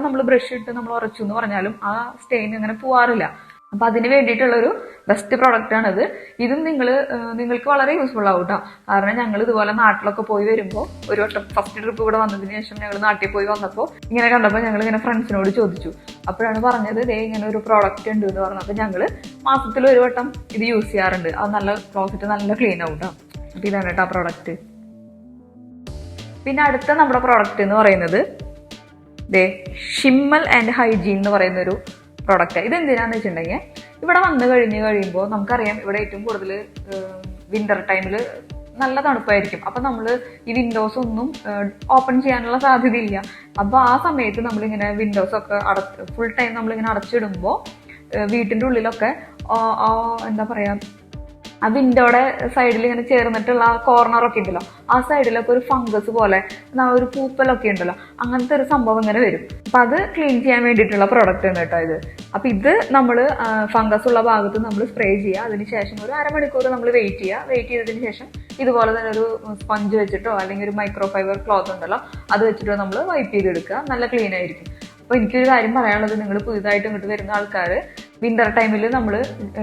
നമ്മൾ ബ്രഷ് ഇട്ട് നമ്മൾ ഉരച്ചു എന്ന് പറഞ്ഞാലും ആ സ്റ്റെയിൻ അങ്ങനെ പോവാറില്ല. അപ്പൊ അതിന് വേണ്ടിയിട്ടുള്ളൊരു ബെസ്റ്റ് പ്രൊഡക്റ്റ് ആണിത്. ഇതും നിങ്ങൾക്ക് വളരെ യൂസ്ഫുൾ ആവും കേട്ടോ. കാരണം ഞങ്ങൾ ഇതുപോലെ നാട്ടിലൊക്കെ പോയി വരുമ്പോൾ ഒരു വട്ടം ഫസ്റ്റ് ട്രിപ്പ് ഇവിടെ വന്നതിന് ശേഷം ഞങ്ങൾ നാട്ടിൽ പോയി വന്നപ്പോൾ ഇങ്ങനെ കണ്ടപ്പോൾ ഞങ്ങൾ ഇങ്ങനെ ഫ്രണ്ട്സിനോട് ചോദിച്ചു. അപ്പോഴാണ് പറഞ്ഞത് ഇങ്ങനെ ഒരു പ്രോഡക്റ്റ് ഉണ്ട് എന്ന് പറഞ്ഞു. അപ്പൊ ഞങ്ങൾ മാസത്തിൽ 1 വട്ടം ഇത് യൂസ് ചെയ്യാറുണ്ട്. അത് നല്ല ക്ലോസറ്റ് നല്ല ക്ലീൻ ആവും കേട്ടോ. അപ്പൊ ഇതാണ് കേട്ടോ ആ പ്രോഡക്റ്റ്. പിന്നെ അടുത്ത നമ്മുടെ പ്രോഡക്റ്റ് എന്ന് പറയുന്നത് ഷിമ്മൽ ആൻഡ് ഹൈജീൻ എന്ന് പറയുന്ന ഒരു പ്രോഡക്റ്റ്. ഇത് എന്തിനാന്ന് വെച്ചിട്ടുണ്ടെങ്കിൽ ഇവിടെ വന്നു കഴിയുമ്പോൾ നമുക്കറിയാം ഇവിടെ ഏറ്റവും കൂടുതൽ വിന്റർ ടൈമിൽ നല്ല തണുപ്പായിരിക്കും. അപ്പൊ നമ്മൾ ഈ വിൻഡോസ് ഒന്നും ഓപ്പൺ ചെയ്യാനുള്ള സാധ്യതയില്ല. അപ്പൊ ആ സമയത്ത് നമ്മളിങ്ങനെ വിൻഡോസ് ഒക്കെ ഫുൾ ടൈം നമ്മളിങ്ങനെ അടച്ചിടുമ്പോൾ വീട്ടിന്റെ ഉള്ളിലൊക്കെ എന്താ പറയാ, ആ വിൻഡോയുടെ സൈഡിൽ ഇങ്ങനെ ചേർന്നിട്ടുള്ള കോർണറൊക്കെ ഉണ്ടല്ലോ, ആ സൈഡിലൊക്കെ ഒരു ഫംഗസ് പോലെ ഒരു പൂപ്പലൊക്കെ ഉണ്ടല്ലോ, അങ്ങനത്തെ ഒരു സംഭവം ഇങ്ങനെ വരും. അപ്പൊ അത് ക്ലീൻ ചെയ്യാൻ വേണ്ടിയിട്ടുള്ള പ്രോഡക്റ്റ് ആണ് കേട്ടോ ഇത്. അപ്പൊ ഇത് നമ്മൾ ഫംഗസ് ഉള്ള ഭാഗത്ത് നമ്മൾ സ്പ്രേ ചെയ്യുക. അതിനുശേഷം ഒരു അരമണിക്കൂർ നമ്മൾ വെയിറ്റ് ചെയ്യുക. വെയിറ്റ് ചെയ്തതിന് ശേഷം ഇതുപോലെ തന്നെ ഒരു സ്പഞ്ച് വെച്ചിട്ടോ അല്ലെങ്കിൽ ഒരു മൈക്രോ ഫൈബർ ക്ലോത്ത് ഉണ്ടല്ലോ അത് വെച്ചിട്ടോ നമ്മൾ വൈപ്പ് ചെയ്തെടുക്കുക. നല്ല ക്ലീൻ ആയിരിക്കും. അപ്പൊ എനിക്കൊരു കാര്യം പറയാനുള്ളത്, നിങ്ങൾ പുതുതായിട്ട് ഇങ്ങോട്ട് വരുന്ന ആൾക്കാർ വിന്റർ ടൈമിൽ നമ്മൾ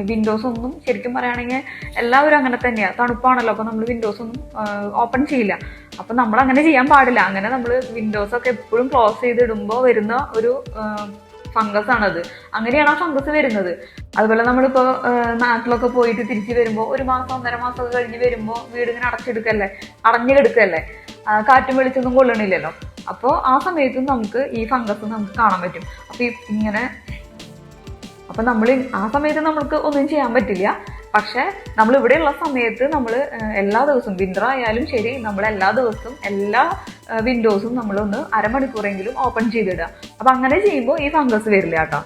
വിൻഡോസ് ഒന്നും, ശരിക്കും പറയുകയാണെങ്കിൽ എല്ലാവരും അങ്ങനെ തന്നെയാണ്, തണുപ്പാണല്ലോ. അപ്പൊ നമ്മൾ വിൻഡോസ് ഒന്നും ഓപ്പൺ ചെയ്യില്ല. അപ്പൊ നമ്മൾ അങ്ങനെ ചെയ്യാൻ പാടില്ല. അങ്ങനെ നമ്മൾ വിൻഡോസ് ഒക്കെ എപ്പോഴും ക്ലോസ് ചെയ്തിടുമ്പോൾ വരുന്ന ഒരു ഫംഗസ് ആണത്. അങ്ങനെയാണ് ആ ഫംഗസ് വരുന്നത്. അതുപോലെ നമ്മളിപ്പോ നാട്ടിലൊക്കെ പോയിട്ട് തിരിച്ചു വരുമ്പോൾ 1 മാസം 1.5 മാസം ഒക്കെ കഴിഞ്ഞ് വരുമ്പോൾ വീട് ഇങ്ങനെ അടഞ്ഞു കിടക്കല്ലേ, കാറ്റും വെളിച്ചൊന്നും കൊള്ളണില്ലല്ലോ. അപ്പോൾ ആ സമയത്തും നമുക്ക് ഈ ഫംഗസ് നമുക്ക് കാണാൻ പറ്റും. അപ്പൊ നമ്മൾ ആ സമയത്ത് നമുക്ക് ഒന്നും ചെയ്യാൻ പറ്റില്ല. പക്ഷെ നമ്മൾ ഇവിടെയുള്ള സമയത്ത് നമ്മൾ എല്ലാ ദിവസവും, വിന്റർ ആയാലും ശരി, നമ്മൾ എല്ലാ ദിവസവും എല്ലാ വിൻഡോസും നമ്മളൊന്ന് അരമണിക്കൂറെങ്കിലും ഓപ്പൺ ചെയ്തിടുക. അപ്പൊ അങ്ങനെ ചെയ്യുമ്പോൾ ഈ ഫംഗസ് വരില്ല കേട്ടോ.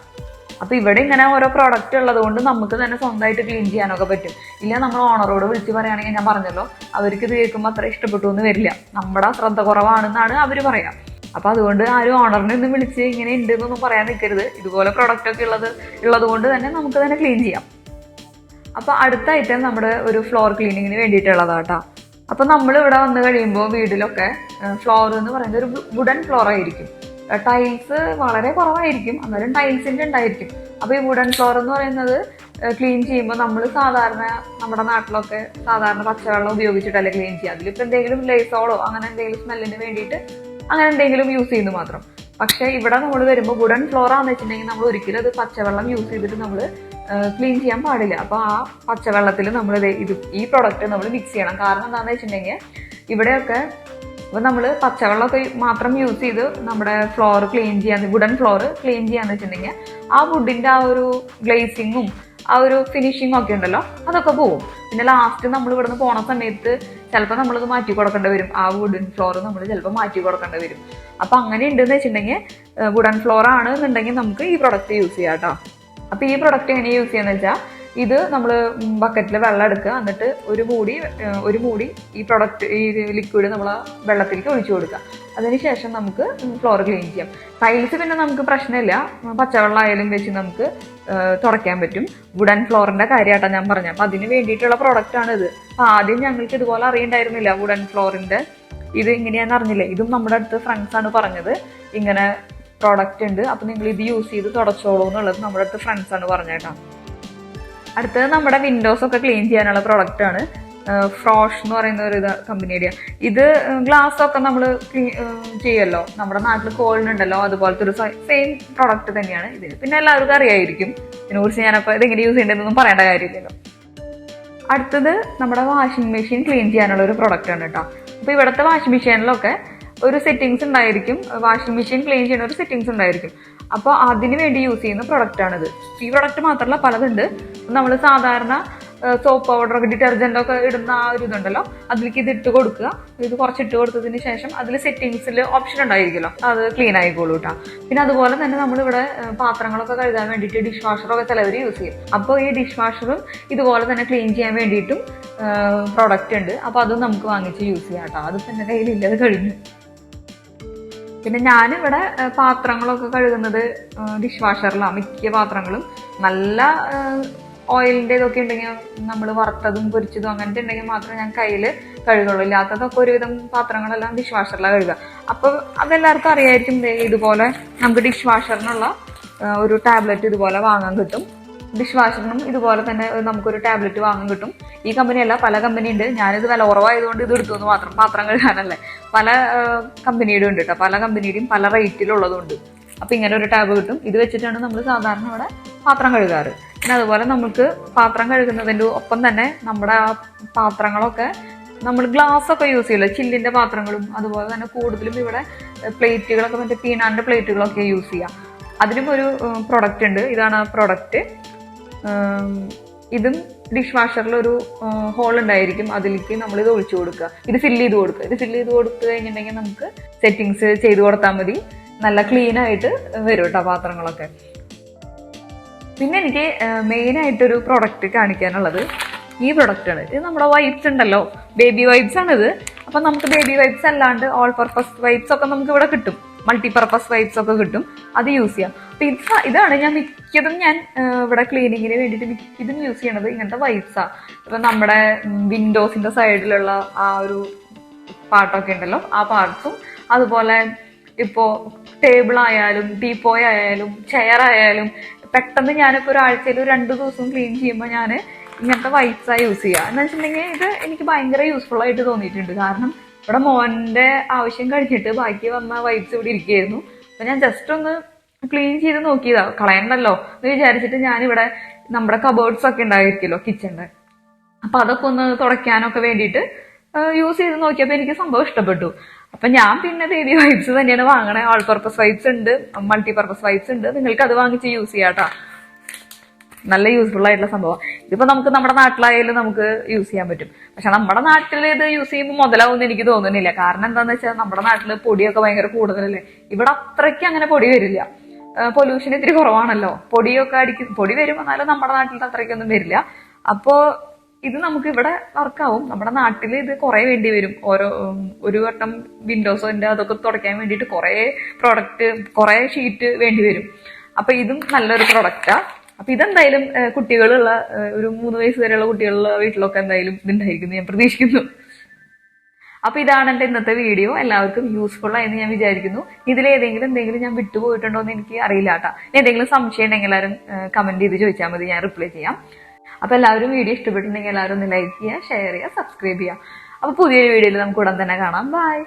അപ്പൊ ഇവിടെ ഇങ്ങനെ ഓരോ പ്രോഡക്റ്റ് ഉള്ളത് കൊണ്ട് നമുക്ക് തന്നെ സ്വന്തമായിട്ട് ക്ലീൻ ചെയ്യാനൊക്കെ പറ്റും. ഇല്ല നമ്മൾ ഓണറോട് വിളിച്ച് പറയുകയാണെങ്കിൽ, ഞാൻ പറഞ്ഞല്ലോ, അവർക്ക് ഇത് കേൾക്കുമ്പോൾ അത്ര ഇഷ്ടപ്പെട്ടു എന്ന് വരില്ല. നമ്മുടെ ശ്രദ്ധ കുറവാണെന്നാണ് അവർ പറയാം. അപ്പൊ അതുകൊണ്ട് ആരും ഓണറിനെ ഒന്ന് വിളിച്ച് ഇങ്ങനെ ഉണ്ട് എന്നൊന്നും പറയാൻ നിൽക്കരുത്. ഇതുപോലെ പ്രോഡക്റ്റ് ഒക്കെ ഉള്ളത് കൊണ്ട് തന്നെ നമുക്ക് തന്നെ ക്ലീൻ ചെയ്യാം. അപ്പൊ അടുത്ത ഐറ്റം നമ്മുടെ ഒരു ഫ്ലോർ ക്ലീനിങ്ങിന് വേണ്ടിയിട്ടുള്ളതാട്ടോ. അപ്പൊ നമ്മൾ ഇവിടെ വന്നു കഴിയുമ്പോൾ വീട്ടിലൊക്കെ ഫ്ലോർ എന്ന് പറയുന്നത് ഒരു വുഡൻ ഫ്ലോർ ആയിരിക്കും. ടൈൽസ് വളരെ കുറവായിരിക്കും, എന്നാലും ടൈൽസിന്റെ ഉണ്ടായിരിക്കും. അപ്പൊ ഈ വുഡൻ ഫ്ലോർ എന്ന് പറയുന്നത് ക്ലീൻ ചെയ്യുമ്പോൾ നമ്മൾ സാധാരണ നമ്മുടെ നാട്ടിലൊക്കെ സാധാരണ പച്ചവെള്ളം ഉപയോഗിച്ചിട്ടല്ലേ ക്ലീൻ ചെയ്യുക. അതിലിപ്പോൾ എന്തെങ്കിലും ലേസോളോ അങ്ങനെ എന്തെങ്കിലും സ്മെല്ലിന് വേണ്ടിയിട്ട് അങ്ങനെ എന്തെങ്കിലും യൂസ് ചെയ്യുന്നു മാത്രം. പക്ഷെ ഇവിടെ നമ്മൾ വരുമ്പോൾ വുഡൻ ഫ്ലോർ ആണെന്ന് വെച്ചിട്ടുണ്ടെങ്കിൽ നമ്മൾ ഒരിക്കലും അത് പച്ചവെള്ളം യൂസ് ചെയ്തിട്ട് നമ്മൾ ക്ലീൻ ചെയ്യാൻ പാടില്ല. അപ്പൊ ആ പച്ചവെള്ളത്തിൽ നമ്മൾ ഈ പ്രൊഡക്റ്റ് നമ്മൾ മിക്സ് ചെയ്യണം. കാരണം എന്താണെന്ന് വെച്ചിട്ടുണ്ടെങ്കിൽ ഇവിടെയൊക്കെ അപ്പൊ നമ്മൾ പച്ചവെള്ളമൊക്കെ മാത്രം യൂസ് ചെയ്ത് നമ്മുടെ ഫ്ലോർ ക്ലീൻ ചെയ്യാൻ, വുഡൻ ഫ്ലോർ ക്ലീൻ ചെയ്യാന്ന് വെച്ചിട്ടുണ്ടെങ്കിൽ ആ വുഡിന്റെ ആ ഒരു ഗ്ലേസിങ്ങും ആ ഒരു ഫിനിഷിങ്ങും ഒക്കെ ഉണ്ടല്ലോ, അതൊക്കെ പോവും. പിന്നെ ലാസ്റ്റ് നമ്മൾ ഇവിടുന്ന് പോണ സമയത്ത് ചിലപ്പോൾ നമ്മളത് മാറ്റി കൊടുക്കേണ്ടി വരും. ആ വുഡൻ ഫ്ലോർ നമ്മൾ ചിലപ്പോൾ മാറ്റി കൊടുക്കേണ്ടി വരും. അപ്പൊ അങ്ങനെ ഉണ്ടെന്ന് വെച്ചിട്ടുണ്ടെങ്കിൽ, വുഡൻ ഫ്ലോർ ആണ് എന്നുണ്ടെങ്കിൽ നമുക്ക് ഈ പ്രൊഡക്റ്റ് യൂസ് ചെയ്യാം കേട്ടോ. അപ്പൊ ഈ പ്രൊഡക്റ്റ് എങ്ങനെ യൂസ് ചെയ്യാന്ന് വെച്ചാൽ, ഇത് നമ്മൾ ബക്കറ്റിൽ വെള്ളം എടുക്കുക, എന്നിട്ട് ഒരു മൂടി ഈ പ്രൊഡക്റ്റ് ഈ ലിക്വിഡ് നമ്മൾ വെള്ളത്തിലേക്ക് ഒഴിച്ചു കൊടുക്കുക. അതിനുശേഷം നമുക്ക് ഫ്ലോർ ക്ലീൻ ചെയ്യാം. ടൈൽസ് പിന്നെ നമുക്ക് പ്രശ്നമില്ല, പച്ചവെള്ളം ആയാലും വെച്ച് നമുക്ക് തുടയ്ക്കാൻ പറ്റും. വുഡൻ ഫ്ലോറിന്റെ കാര്യമായിട്ടാണ് ഞാൻ പറഞ്ഞത്. അപ്പം അതിന് വേണ്ടിയിട്ടുള്ള പ്രൊഡക്റ്റാണ് ഇത്. അപ്പം ആദ്യം ഞങ്ങൾക്ക് ഇതുപോലെ അറിയണ്ടായിരുന്നില്ല വുഡൻ ഫ്ലോറിന്റെ ഇത് ഇങ്ങനെയാണെന്ന് അറിഞ്ഞില്ലേ. ഇതും നമ്മുടെ അടുത്ത് ഫ്രണ്ട്സാണ് പറഞ്ഞത് ഇങ്ങനെ പ്രോഡക്റ്റ് ഉണ്ട്, അപ്പം നിങ്ങൾ ഇത് യൂസ് ചെയ്ത് തുടച്ചോളൂ എന്നുള്ളത് നമ്മുടെ അടുത്ത് ഫ്രണ്ട്സാണ് പറഞ്ഞേട്ടാ. അടുത്തത് നമ്മുടെ വിൻഡോസ് ഒക്കെ ക്ലീൻ ചെയ്യാനുള്ള പ്രൊഡക്റ്റാണ്. ഫ്രോഷ് എന്ന് പറയുന്ന ഒരു കമ്പനിയുടെ. ഇത് ഗ്ലാസ് ഒക്കെ നമ്മൾ ചെയ്യുമല്ലോ, നമ്മുടെ നാട്ടിൽ കോളിനുണ്ടല്ലോ, അതുപോലത്തെ ഒരു സെയിം പ്രോഡക്റ്റ് തന്നെയാണ് ഇതിന്. പിന്നെ എല്ലാവർക്കും അറിയായിരിക്കും ഇതിനെക്കുറിച്ച്. ഞാനപ്പോൾ ഇതെങ്ങനെ യൂസ് ചെയ്യേണ്ടതെന്നൊന്നും പറയേണ്ട കാര്യമില്ലല്ലോ. അടുത്തത് നമ്മുടെ വാഷിംഗ് മെഷീൻ ക്ലീൻ ചെയ്യാനുള്ള ഒരു പ്രൊഡക്റ്റാണ് കേട്ടോ. അപ്പോൾ ഇവിടുത്തെ വാഷിംഗ് മെഷീനിലൊക്കെ ഒരു സെറ്റിങ്സ് ഉണ്ടായിരിക്കും, വാഷിംഗ് മെഷീൻ ക്ലീൻ ചെയ്യുന്ന ഒരു സെറ്റിങ്സ് ഉണ്ടായിരിക്കും. അപ്പോൾ അതിന് വേണ്ടി യൂസ് ചെയ്യുന്ന പ്രൊഡക്റ്റാണിത്. ഈ പ്രൊഡക്റ്റ് മാത്രമല്ല പലതുണ്ട്. നമ്മൾ സാധാരണ സോപ്പ് പൗഡറൊക്കെ ഡിറ്റർജൻ്റൊക്കെ ഇടുന്ന ആ ഒരു ഇതുണ്ടല്ലോ, അതിലേക്ക് ഇത് ഇട്ട് കൊടുക്കുക. ഇത് കുറച്ചിട്ട് കൊടുത്തതിന് ശേഷം അതിൽ സെറ്റിങ്സിൽ ഓപ്ഷൻ ഉണ്ടായിരിക്കുമല്ലോ, അത് ക്ലീൻ ആയിക്കോളൂ കേട്ടോ. പിന്നെ അതുപോലെ തന്നെ നമ്മളിവിടെ പാത്രങ്ങളൊക്കെ കഴുകാൻ വേണ്ടിയിട്ട് ഡിഷ് വാഷറൊക്കെ ചിലവർ യൂസ് ചെയ്യും. അപ്പോൾ ഈ ഡിഷ് വാഷറും ഇതുപോലെ തന്നെ ക്ലീൻ ചെയ്യാൻ വേണ്ടിയിട്ടും പ്രോഡക്റ്റ് ഉണ്ട്. അപ്പോൾ അതും നമുക്ക് വാങ്ങിച്ച് യൂസ് ചെയ്യാം കേട്ടോ. അതിപ്പോൾ എൻ്റെ കയ്യിലില്ല, അത് കഴിഞ്ഞു. പിന്നെ ഞാനിവിടെ പാത്രങ്ങളൊക്കെ കഴുകുന്നത് ഡിഷ് വാഷറിലാണ്. മിക്ക പാത്രങ്ങളും നല്ല ഓയിലിൻ്റെ ഇതൊക്കെ ഉണ്ടെങ്കിൽ, നമ്മൾ വറുത്തതും പൊരിച്ചതും അങ്ങനത്തെ ഉണ്ടെങ്കിൽ മാത്രമേ ഞാൻ കയ്യിൽ കഴുകുള്ളൂ. ഇല്ലാത്തതൊക്കെ ഒരുവിധം പാത്രങ്ങളെല്ലാം ഡിഷ് വാഷറിലാണ് കഴുകുക. അപ്പോൾ അതെല്ലാവർക്കും അറിയായിരിക്കും. ഇതുപോലെ നമുക്ക് ഡിഷ് വാഷറിനുള്ള ഒരു ടാബ്ലറ്റ് ഇതുപോലെ വാങ്ങാൻ കിട്ടും. ഡിഷ് വാഷറിനും ഇതുപോലെ തന്നെ നമുക്കൊരു ടാബ്ലറ്റ് വാങ്ങാൻ കിട്ടും. ഈ കമ്പനിയല്ല, പല കമ്പനി ഉണ്ട്. ഞാനിത് വില കുറവായതുകൊണ്ട് ഇത് എടുത്തു എന്ന് മാത്രം. പാത്രം കഴുകാനല്ലേ, പല കമ്പനിയുടെ ഉണ്ട് കേട്ടോ. പല കമ്പനിയുടെയും പല റേറ്റിലുള്ളതുണ്ട്. അപ്പം ഇങ്ങനെ ഒരു ടാബ് കിട്ടും. ഇത് വെച്ചിട്ടാണ് നമ്മൾ സാധാരണ ഇവിടെ പാത്രം കഴുകാറ്. പിന്നെ അതുപോലെ നമുക്ക് പാത്രം കഴുകുന്നതിൻ്റെ ഒപ്പം തന്നെ നമ്മുടെ ആ പാത്രങ്ങളൊക്കെ നമ്മൾ ഗ്ലാസ്സൊക്കെ യൂസ് ചെയ്യില്ല, ചില്ലിൻ്റെ പാത്രങ്ങളും അതുപോലെ തന്നെ കൂടുതലും ഇവിടെ പ്ലേറ്റുകളൊക്കെ മറ്റേ പീനാൻ്റെ പ്ലേറ്റുകളൊക്കെ യൂസ് ചെയ്യാം. അതിനും ഒരു പ്രൊഡക്റ്റ് ഉണ്ട്. ഇതാണ് ആ പ്രൊഡക്റ്റ്. ഇതും ഡിഷ് വാഷറിലൊരു ഹോൾ ഉണ്ടായിരിക്കും, അതിലേക്ക് നമ്മളിത് ഒഴിച്ചു കൊടുക്കുക. ഇത് ഫില്ല് ചെയ്ത് കൊടുക്കുക. ഇത് ഫില്ല് ചെയ്ത് കൊടുത്തു കഴിഞ്ഞിട്ടുണ്ടെങ്കിൽ നമുക്ക് സെറ്റിങ്സ് ചെയ്ത് കൊടുത്താൽ മതി. നല്ല ക്ലീനായിട്ട് വരും കേട്ടോ പാത്രങ്ങളൊക്കെ. പിന്നെ എനിക്ക് മെയിനായിട്ടൊരു പ്രൊഡക്റ്റ് കാണിക്കാനുള്ളത് ഈ പ്രൊഡക്റ്റാണ്. ഇത് നമ്മുടെ വൈപ്സ് ഉണ്ടല്ലോ, ബേബി വൈപ്സ് ആണിത്. അപ്പം നമുക്ക് ബേബി വൈപ്സ് അല്ലാണ്ട് ഓൾ പർപ്പസ് വൈപ്സ് ഒക്കെ നമുക്ക് ഇവിടെ കിട്ടും. മൾട്ടിപർപ്പസ് വൈപ്സ് ഒക്കെ കിട്ടും, അത് യൂസ് ചെയ്യാം. അപ്പം ഇതാണ് ഞാൻ മിക്കതും ഇവിടെ ക്ലീനിങ്ങിന് വേണ്ടിയിട്ട് മിക്കതും യൂസ് ചെയ്യണത് ഇങ്ങനത്തെ വൈപ്സാണ്. ഇപ്പം നമ്മുടെ വിൻഡോസിൻ്റെ സൈഡിലുള്ള ആ ഒരു പാർട്ടൊക്കെ ഉണ്ടല്ലോ, ആ പാർട്സും അതുപോലെ ഇപ്പോൾ ടേബിൾ ആയാലും ടീപ്പോയ് ആയാലും ചെയർ ആയാലും പെട്ടെന്ന് ഞാനിപ്പോൾ ഒരാഴ്ചയിൽ 2 ദിവസം ക്ലീൻ ചെയ്യുമ്പോൾ ഞാൻ ഇങ്ങനത്തെ വൈപ്സാണ് യൂസ് ചെയ്യുക. എന്ന് വെച്ചിട്ടുണ്ടെങ്കിൽ ഇത് എനിക്ക് ഭയങ്കര യൂസ്ഫുൾ ആയിട്ട് തോന്നിയിട്ടുണ്ട്. കാരണം ഇവിടെ മോൻ്റെ ആവശ്യം കഴിഞ്ഞിട്ട് ബാക്കി വന്ന വൈപ്സ് ഇവിടെ ഇരിക്കുകയായിരുന്നു. അപ്പം ഞാൻ ജസ്റ്റ് ഒന്ന് ക്ലീൻ ചെയ്ത് നോക്കിയതാ, കളയണ്ടല്ലോ എന്ന് വിചാരിച്ചിട്ട് ഞാനിവിടെ നമ്മുടെ കബേർഡ്സ് ഒക്കെ ഉണ്ടായിരിക്കുമല്ലോ കിച്ചണിൻ്റെ, അപ്പം അതൊക്കെ ഒന്ന് തുടയ്ക്കാനൊക്കെ വേണ്ടിയിട്ട് യൂസ് ചെയ്ത് നോക്കിയപ്പോൾ എനിക്ക് സംഭവം ഇഷ്ടപ്പെട്ടു. അപ്പം ഞാൻ പിന്നെ ബേബി വൈപ്സ് തന്നെയാണ് വാങ്ങണേ. ഓൾ പർപ്പസ് വൈപ്സ് ഉണ്ട്, മൾട്ടിപർപ്പസ് വൈപ്സ് ഉണ്ട്. നിങ്ങൾക്ക് അത് വാങ്ങിച്ച് യൂസ് ചെയ്യാം കേട്ടോ. നല്ല യൂസ്ഫുൾ ആയിട്ടുള്ള സംഭവം. ഇതിപ്പോൾ നമുക്ക് നമ്മുടെ നാട്ടിലായാലും നമുക്ക് യൂസ് ചെയ്യാൻ പറ്റും. പക്ഷെ നമ്മുടെ നാട്ടിൽ ഇത് യൂസ് ചെയ്യുമ്പോൾ മുതലാവുമെന്ന് എനിക്ക് തോന്നുന്നില്ല. കാരണം എന്താണെന്ന് വെച്ചാൽ നമ്മുടെ നാട്ടിൽ പൊടിയൊക്കെ ഭയങ്കര കൂടുതലല്ലേ. ഇവിടെ അത്രയ്ക്ക് അങ്ങനെ പൊടി വരില്ല, പൊല്യൂഷൻ ഇത്തിരി കുറവാണല്ലോ. പൊടി വരും, എന്നാലും നമ്മുടെ നാട്ടിൽ അത്രയ്ക്കൊന്നും വരില്ല. അപ്പോൾ ഇത് നമുക്ക് ഇവിടെ വർക്കാവും. നമ്മുടെ നാട്ടിൽ ഇത് കുറേ വേണ്ടി വരും. ഒരു വട്ടം വിൻഡോസിൻ്റെ അതൊക്കെ തുടയ്ക്കാൻ വേണ്ടിയിട്ട് കുറേ ഷീറ്റ് വേണ്ടി വരും. അപ്പം ഇതും നല്ലൊരു പ്രൊഡക്റ്റാണ്. അപ്പം ഇതെന്തായാലും കുട്ടികളുള്ള ഒരു 3 വയസ്സ് വരെയുള്ള കുട്ടികളുള്ള വീട്ടിലൊക്കെ എന്തായാലും ഇതുണ്ടായിരിക്കുന്നു ഞാൻ പ്രതീക്ഷിക്കുന്നു. അപ്പം ഇതാണ് എൻ്റെ ഇന്നത്തെ വീഡിയോ. എല്ലാവർക്കും യൂസ്ഫുൾ ആയെന്ന് ഞാൻ വിചാരിക്കുന്നു. എന്തെങ്കിലും ഞാൻ വിട്ടുപോയിട്ടുണ്ടോ എന്ന് എനിക്ക് അറിയില്ല കേട്ടോ. എന്തെങ്കിലും സംശയം ഉണ്ടെങ്കിൽ എല്ലാവരും കമൻറ്റ് ചെയ്ത് ചോദിച്ചാൽ മതി, ഞാൻ റിപ്ലൈ ചെയ്യാം. അപ്പോൾ എല്ലാവരും വീഡിയോ ഇഷ്ടപ്പെട്ടിട്ടുണ്ടെങ്കിൽ എല്ലാവരും ഒന്ന് ലൈക്ക് ചെയ്യുക, ഷെയർ ചെയ്യുക, സബ്സ്ക്രൈബ് ചെയ്യുക. അപ്പോൾ പുതിയൊരു വീഡിയോയിൽ നമുക്ക് ഉടൻ തന്നെ കാണാം. ബൈ.